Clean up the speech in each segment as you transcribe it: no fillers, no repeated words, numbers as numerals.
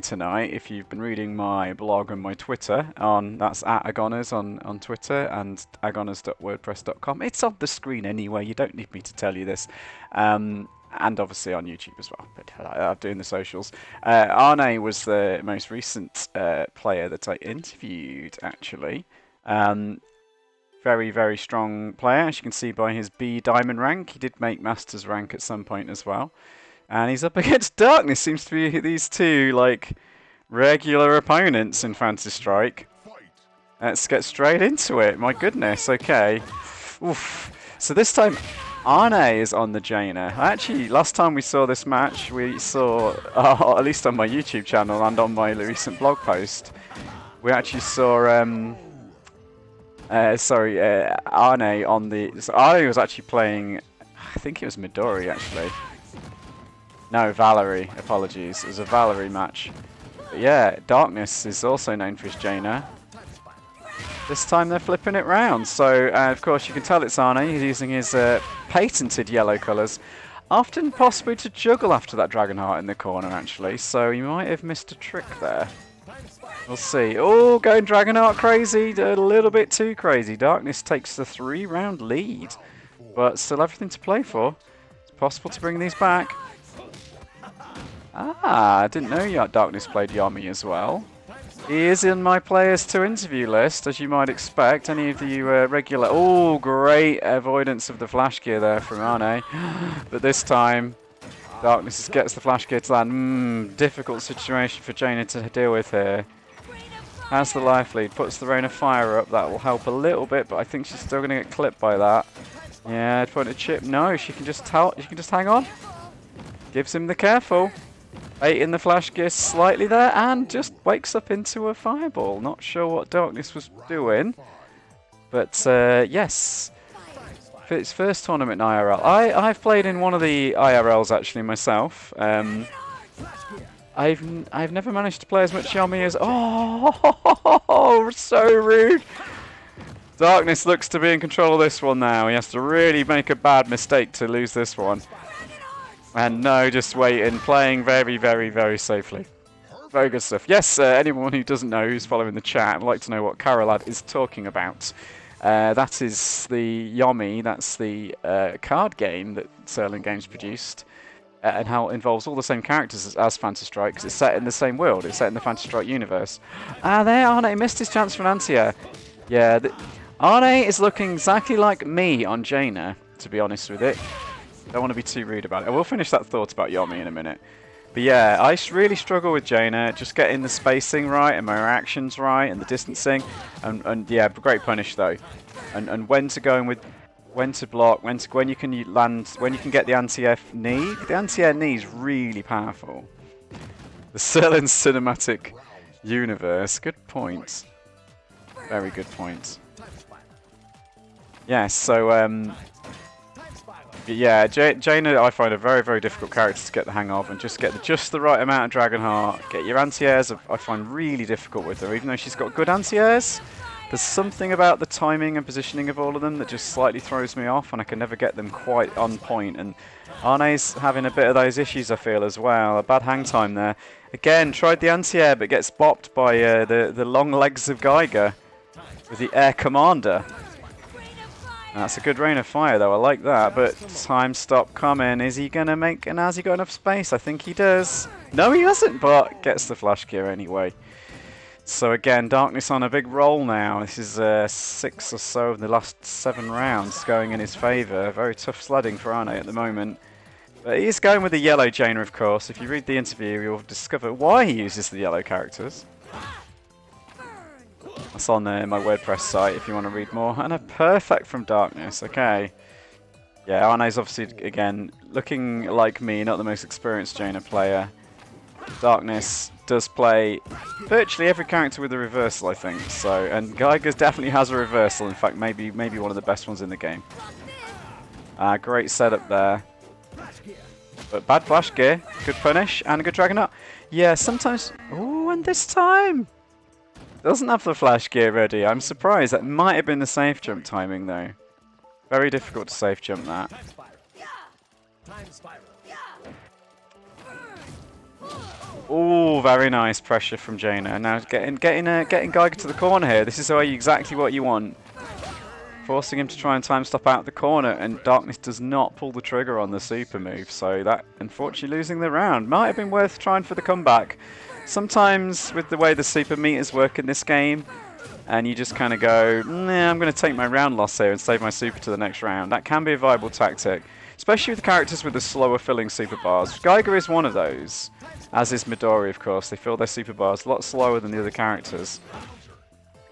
tonight, if you've been reading my blog and my Twitter, that's at Agoners on Twitter and agoners.wordpress.com. It's on the screen anyway, you don't need me to tell you this. And obviously on YouTube as well, but I'm doing the socials. Arnei was the most recent player that I interviewed, actually. Very, very strong player, as you can see by his B Diamond rank. He did make Masters rank at some point as well. And he's up against Darkness. Seems to be these two, like, regular opponents in Fantasy Strike. Let's get straight into it. My goodness, okay. Oof. So this time, Arnei is on the Jaina. Actually, last time we saw this match, we saw, at least on my YouTube channel and on my recent blog post, we actually saw, Arnei on the... So Arnei was actually playing, I think it was Midori, actually. No, Valerie. Apologies. It was a Valerie match. But yeah, Darkness is also known for his Jaina. This time they're flipping it round. So, of course, you can tell it's Arnei. He's using his patented yellow colours. Often possibly to juggle after that Dragonheart in the corner, actually. So he might have missed a trick there. We'll see. Oh, going Dragonheart crazy. A little bit too crazy. Darkness takes the 3-round lead. But still everything to play for. It's possible to bring these back. I didn't know Darkness played Yomi as well. He is in my players to interview list, as you might expect. Any of you regular... Oh, great avoidance of the flash gear there from Arnei. But this time, Darkness gets the flash gear to land. Difficult situation for Jaina to deal with here. Has the life lead, puts the Rain of Fire up. That will help a little bit, but I think she's still going to get clipped by that. Yeah, point a chip. No, she can just hang on. Gives him the careful. 8 in the flash gear slightly there, and just wakes up into a fireball. Not sure what Darkness was doing, but yes, for its first tournament in IRL. I've played in one of the IRLs actually myself. I've never managed to play as much Yomi as... Oh, so rude! Darkness looks to be in control of this one now. He has to really make a bad mistake to lose this one. And no, just waiting, playing very, very, very safely. Very good stuff. Yes, anyone who doesn't know, who's following the chat, would like to know what Karolad is talking about. That is the Yomi, that's the card game that Serling Games produced. And how it involves all the same characters as Fantasy Strike, because it's set in the same world, it's set in the Fantasy Strike universe. There, Arnei missed his chance for an anti-air. Yeah, Arnei is looking exactly like me on Jaina, to be honest with it. Don't want to be too rude about it. I will finish that thought about Yomi in a minute. But yeah, I really struggle with Jaina, just getting the spacing right and my reactions right and the distancing. And yeah, great punish though. And when to go in with, when to block, when you can land, when you can get the anti-air knee. The anti-air knee is really powerful. The Serling cinematic universe. Good point. Very good point. Yes, so yeah, Jaina I find a very, very difficult character to get the hang of and just get just the right amount of Dragonheart. Get your anti-airs I find really difficult with her, even though she's got good anti-airs. There's something about the timing and positioning of all of them that just slightly throws me off and I can never get them quite on point. And Arnei's having a bit of those issues, I feel, as well. A bad hang time there. Again, tried the anti-air but gets bopped by the long legs of Geiger with the Air Commander. That's a good Rain of Fire though, I like that, but time stop coming. Is he going to make, and has he got enough space? I think he does. No, he doesn't, but gets the flash gear anyway. So again, Darkness on a big roll now. This is 6 or so of the last 7 rounds going in his favour. Very tough sledding for Arnei at the moment. But he's going with the yellow Jaina, of course. If you read the interview, you'll discover why he uses the yellow characters. That's on my WordPress site if you want to read more. And a perfect from Darkness, okay. Yeah, Arnei's obviously, again, looking like me, not the most experienced Jaina player. Darkness does play virtually every character with a reversal, I think. So, and Geiger definitely has a reversal. In fact, maybe one of the best ones in the game. Great setup there. But bad flash gear, good punish, and a good Dragonheart. Yeah, sometimes... Oh, and this time! Doesn't have the flash gear ready. I'm surprised. That might have been the safe jump timing, though. Very difficult to safe jump that. Oh, very nice pressure from Jaina. Now getting Geiger to the corner here. This is exactly what you want. Forcing him to try and time stop out the corner, and Darkness does not pull the trigger on the super move, so that, unfortunately, losing the round. Might have been worth trying for the comeback. Sometimes, with the way the super meters work in this game, and you just kind of go, nah, I'm going to take my round loss here and save my super to the next round. That can be a viable tactic, especially with characters with the slower filling super bars. Geiger is one of those, as is Midori, of course. They fill their super bars a lot slower than the other characters.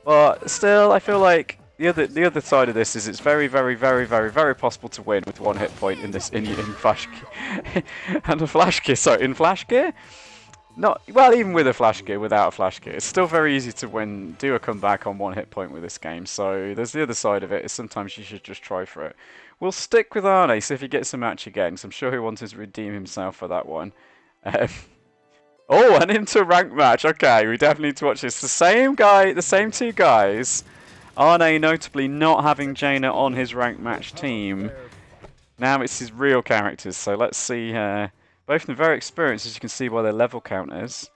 But still, I feel like the other side of this is it's very, very, very, very, very possible to win with one hit point in this in flash gear. And a flash gear, sorry, in flash gear? Not well, even with a flash gear, without a flash gear, it's still very easy to win, do a comeback on one hit point with this game. So there's the other side of it. Is sometimes you should just try for it. We'll stick with Arnei, see if he gets a match again, because I'm sure he wants to redeem himself for that one. Oh, and into a ranked match. Okay, we definitely need to watch this. The same guy, the same two guys. Arnei notably not having Jaina on his ranked match team. Now it's his real characters, so let's see. Both of them very experienced, as you can see by their level counters.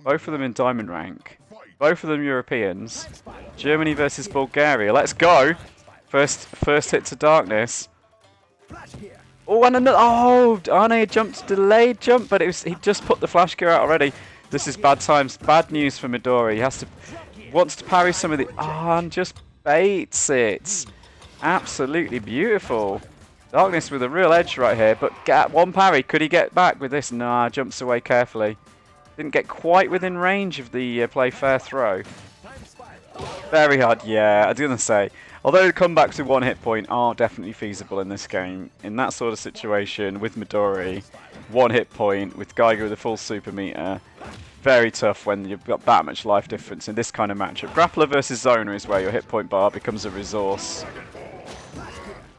Both of them in diamond rank. Both of them Europeans. Germany versus Bulgaria. Let's go! First hit to Darkness. Oh, and another. Oh, Arnei jumped, delayed jump, but he just put the flash gear out already. This is bad times, bad news for Midori. Wants to parry some of the. Oh, and just baits it. Absolutely beautiful. Darkness with a real edge right here, but get one parry. Could he get back with this? Nah, jumps away carefully. Didn't get quite within range of the play fair throw. Very hard, yeah, I was going to say. Although the comebacks with one hit point are definitely feasible in this game, in that sort of situation with Midori, one hit point with Geiger with a full super meter, very tough when you've got that much life difference in this kind of matchup. Grappler versus Zoner is where your hit point bar becomes a resource.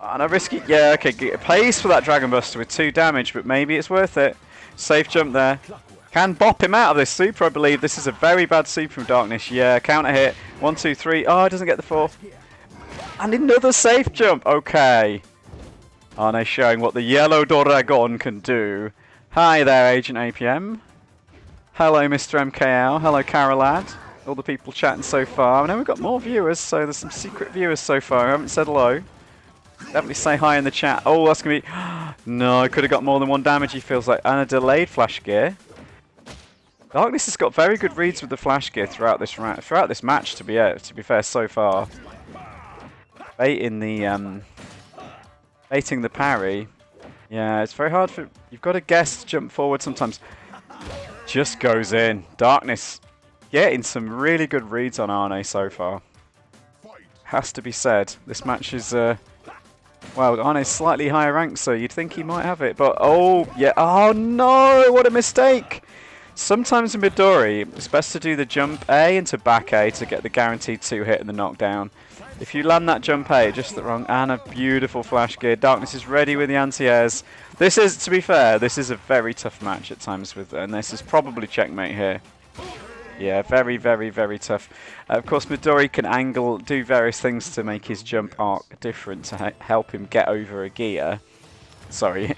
And a risky, yeah, okay, it pays for that Dragon Buster with 2 damage, but maybe it's worth it. Safe jump there. Can bop him out of this super, I believe. This is a very bad super from Darkness. Yeah, counter hit. 1, 2, 3. Oh, it doesn't get the 4. And another safe jump. Okay. Arnei showing what the Yellow Dragon can do. Hi there, Agent APM. Hello, Mr. MKL. Hello, Carolad. All the people chatting so far. I know we've got more viewers, so there's some secret viewers so far. I haven't said hello. Definitely say hi in the chat. Oh, that's going to be... No, I could have got more than 1 damage, he feels like. And a delayed flash gear. Darkness has got very good reads with the flash gear throughout this match, to be fair, so far. Baiting the parry. Yeah, it's very hard for... You've got to guess to jump forward sometimes. Just goes in. Darkness getting some really good reads on Arnei so far. Has to be said. This match is... Well, Arnei's slightly higher ranked, so you'd think he might have it. But, oh, yeah. Oh, no! What a mistake! Sometimes in Midori, it's best to do the jump A into back A to get the guaranteed 2 hit and the knockdown. If you land that jump A just the wrong, and a beautiful flash gear. Darkness is ready with the anti-airs. This is, to be fair, this is a very tough match at times with, and this is probably checkmate here. Yeah, very, very, very tough. Of course, Midori can angle, do various things to make his jump arc different to help him get over a gear. Sorry,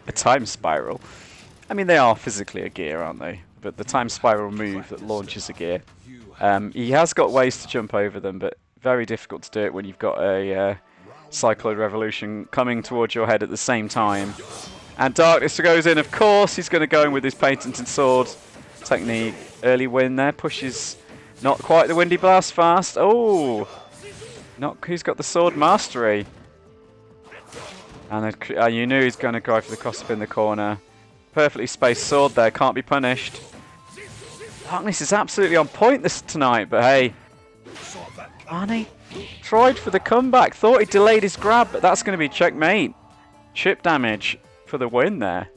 a time spiral. I mean, they are physically a gear, aren't they? But the time spiral move that launches a gear. He has got ways to jump over them, but very difficult to do it when you've got a Cycloid Revolution coming towards your head at the same time. And Darkness goes in, of course. He's going to go in with his patented sword technique. Early win there. Pushes not quite the Windy Blast fast. Oh! Who's got the sword mastery? And you knew he's going to go for the cross up in the corner. Perfectly spaced sword there. Can't be punished. Darkness is absolutely on point tonight, but hey. Arnei tried for the comeback. Thought he delayed his grab, but that's going to be checkmate. Chip damage for the win there.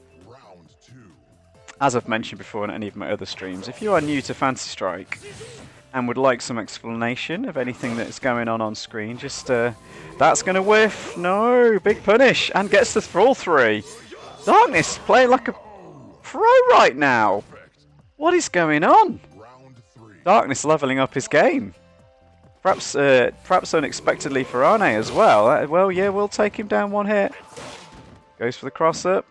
As I've mentioned before in any of my other streams, if you are new to Fantasy Strike and would like some explanation of anything that's going on screen, just that's going to whiff. No, big punish, and gets the full 3. Darkness playing like a pro right now. What is going on? Darkness leveling up his game. Perhaps unexpectedly for Arnei as well. Well, yeah, we'll take him down 1 hit. Goes for the cross up.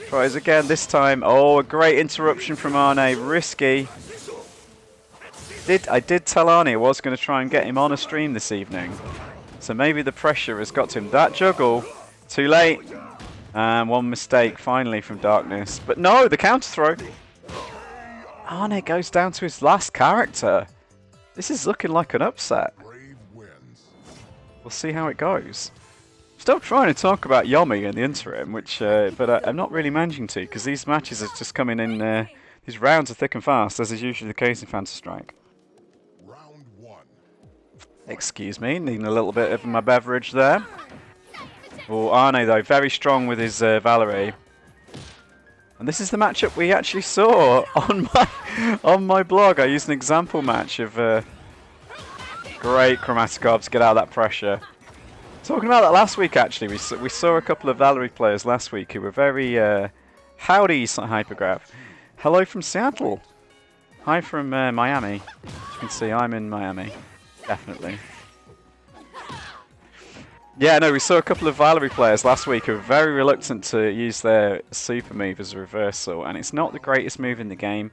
Tries again this time. Oh, a great interruption from Arnei. Risky. I did tell Arnei I was going to try and get him on a stream this evening. So maybe the pressure has got to him. That juggle. Too late. And one mistake finally from Darkness. But no, the counter throw. Arnei goes down to his last character. This is looking like an upset. We'll see how it goes. Still trying to talk about Yomi in the interim, but I'm not really managing to, because these matches are just coming in, these rounds are thick and fast, as is usually the case in Counter-Strike. Round one. Excuse me, needing a little bit of my beverage there. Oh, Arnei though, very strong with his Valerie. And this is the matchup we actually saw on my blog. I used an example match of great Chromatikovs get out of that pressure. Talking about that last week, actually, we saw a couple of Valerie players last week who were very howdy, Hypergraph. Hello from Seattle. Hi from Miami. As you can see, I'm in Miami, definitely. Yeah, no, we saw a couple of Valerie players last week who were very reluctant to use their super move as a reversal, and it's not the greatest move in the game,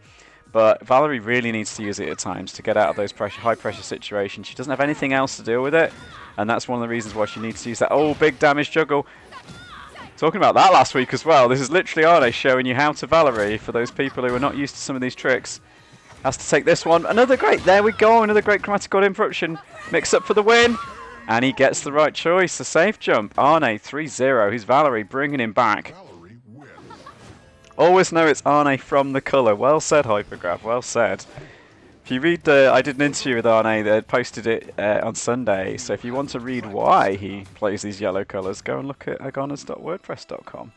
but Valerie really needs to use it at times to get out of those high pressure situations. She doesn't have anything else to deal with it, and that's one of the reasons why she needs to use that. Oh, big damage juggle. Talking about that last week as well, this is literally Arnei showing you how to Valerie for those people who are not used to some of these tricks. Has to take this one. Another great, there we go, another great Chromatic God interruption. Mix up for the win. And he gets the right choice, a safe jump. Arnei 3-0, his Valerie bringing him back. Always know it's Arnei from the colour. Well said, Hypergraph, well said. If you read I did an interview with Arnei that posted it on Sunday, so if you want to read why he plays these yellow colours, go and look at agonas.wordpress.com.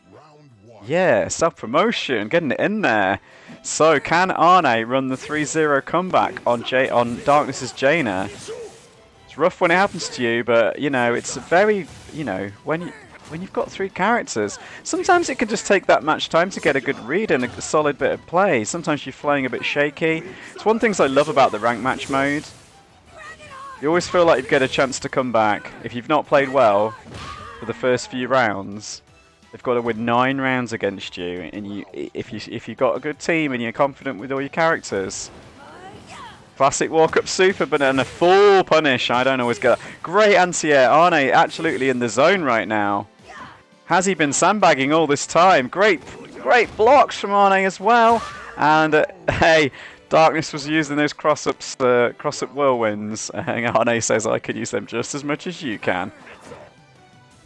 Yeah, self-promotion, getting it in there. So, can Arnei run the 3-0 comeback on Darkness's Jaina? It's rough when it happens to you, but, you know, it's a very, you know, when you've got three characters, sometimes it can just take that much time to get a good read and a solid bit of play. Sometimes you're flying a bit shaky. It's one of the things I love about the rank match mode. You always feel like you get a chance to come back. If you've not played well for the first few rounds, they've got to win 9 rounds against you, and if you've got a good team and you're confident with all your characters. Classic walk-up super, but then a full punish. I don't always get that. Great anti-air. Arnei absolutely in the zone right now. Has he been sandbagging all this time? Great blocks from Arnei as well. And hey, Darkness was using those cross-ups, cross-up whirlwinds. Arnei says I could use them just as much as you can.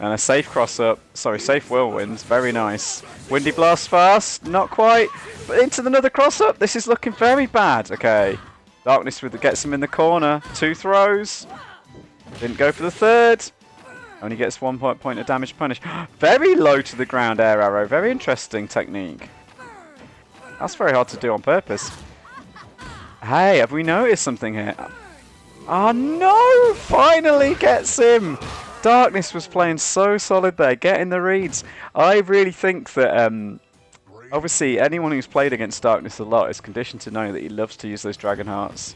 And a safe cross-up, sorry, safe whirlwinds, very nice. Windy blast fast, not quite, but into another cross-up. This is looking very bad. Okay. Darkness gets him in the corner. 2 throws. Didn't go for the third. Only gets 1 point of damage punish. Very low to the ground air arrow. Very interesting technique. That's very hard to do on purpose. Hey, have we noticed something here? Oh no! Finally gets him! Darkness was playing so solid there, getting the reads. I really think that obviously, anyone who's played against Darkness a lot is conditioned to know that he loves to use those Dragon Hearts.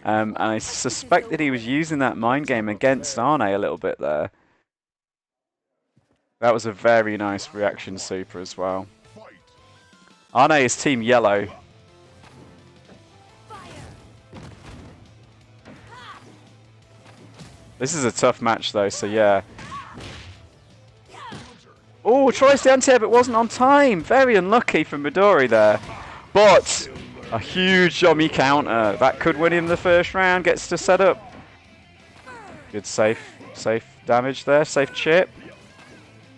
And I suspect that he was using that mind game against Arnei a little bit there. That was a very nice reaction super as well. Arnei is Team Yellow. This is a tough match though, so yeah. Oh, tries the anti-air but wasn't on time. Very unlucky from Midori there. But a huge Yomi counter. That could win him the first round. Gets to set up. Good safe damage there. Safe chip.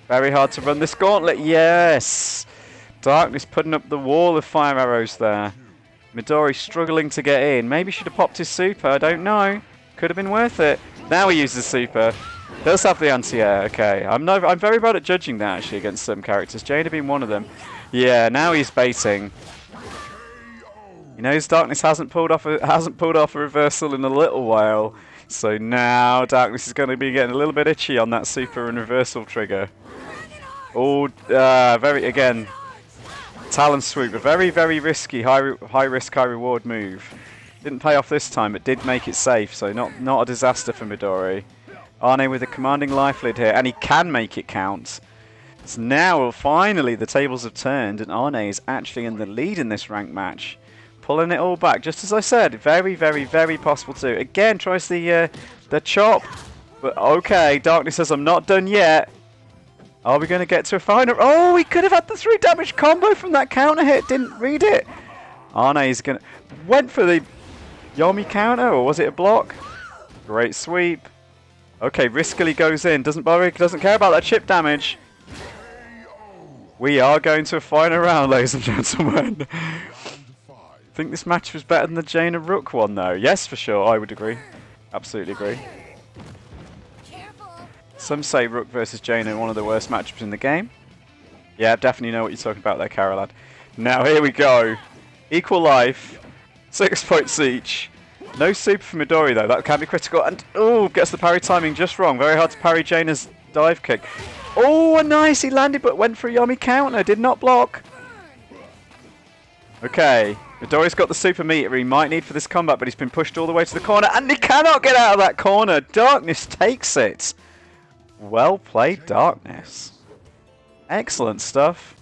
Very hard to run this gauntlet. Yes. Darkness putting up the wall of fire arrows there. Midori struggling to get in. Maybe should have popped his super. I don't know. Could have been worth it. Now he uses super. Does have the anti-air, okay. I'm very bad at judging that actually against some characters. Jaina being one of them. Yeah, now he's baiting. He knows Darkness hasn't pulled off a reversal in a little while. So now Darkness is going to be getting a little bit itchy on that super and reversal trigger. Oh, very again. Talon swoop, a very, very risky, high risk, high reward move. Didn't pay off this time, but did make it safe, so not a disaster for Midori. Arnei with a commanding life lead here, and he can make it count. So now, finally, the tables have turned, and Arnei is actually in the lead in this ranked match. Pulling it all back, just as I said, very, very, very possible to. Again, tries the chop, but okay, Darkness says, I'm not done yet. Are we going to get to a final? Oh, he could have had the 3 damage combo from that counter hit, didn't read it. Arnei is going to... Went for the Yomi counter, or was it a block? Great sweep. Okay, riskily goes in, doesn't care about that chip damage. We are going to a final round, ladies and gentlemen. I think this match was better than the Jaina Rook one, though. Yes, for sure, I would agree. Absolutely agree. Some say Rook versus Jaina one of the worst matchups in the game. Yeah, definitely know what you're talking about there, Carolad. Now, here we go. Equal life. 6 points each. No super for Midori, though. That can be critical. And, oh, gets the parry timing just wrong. Very hard to parry Jaina's dive kick. Oh, nice. He landed, but went for a Yomi counter. Did not block. Okay. Midori's got the super meter he might need for this combat, but he's been pushed all the way to the corner, and he cannot get out of that corner. Darkness takes it. Well played, Darkness. Excellent stuff.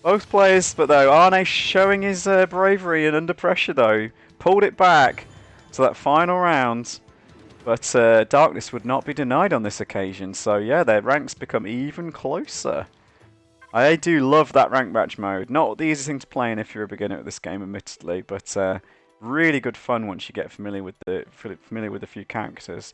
Both players, but though, Arnei showing his bravery and under pressure, though. Pulled it back to that final round. But Darkness would not be denied on this occasion. So yeah, their ranks become even closer. I do love that rank match mode. Not the easiest thing to play in if you're a beginner at this game, admittedly, but really good fun once you get familiar with the few characters.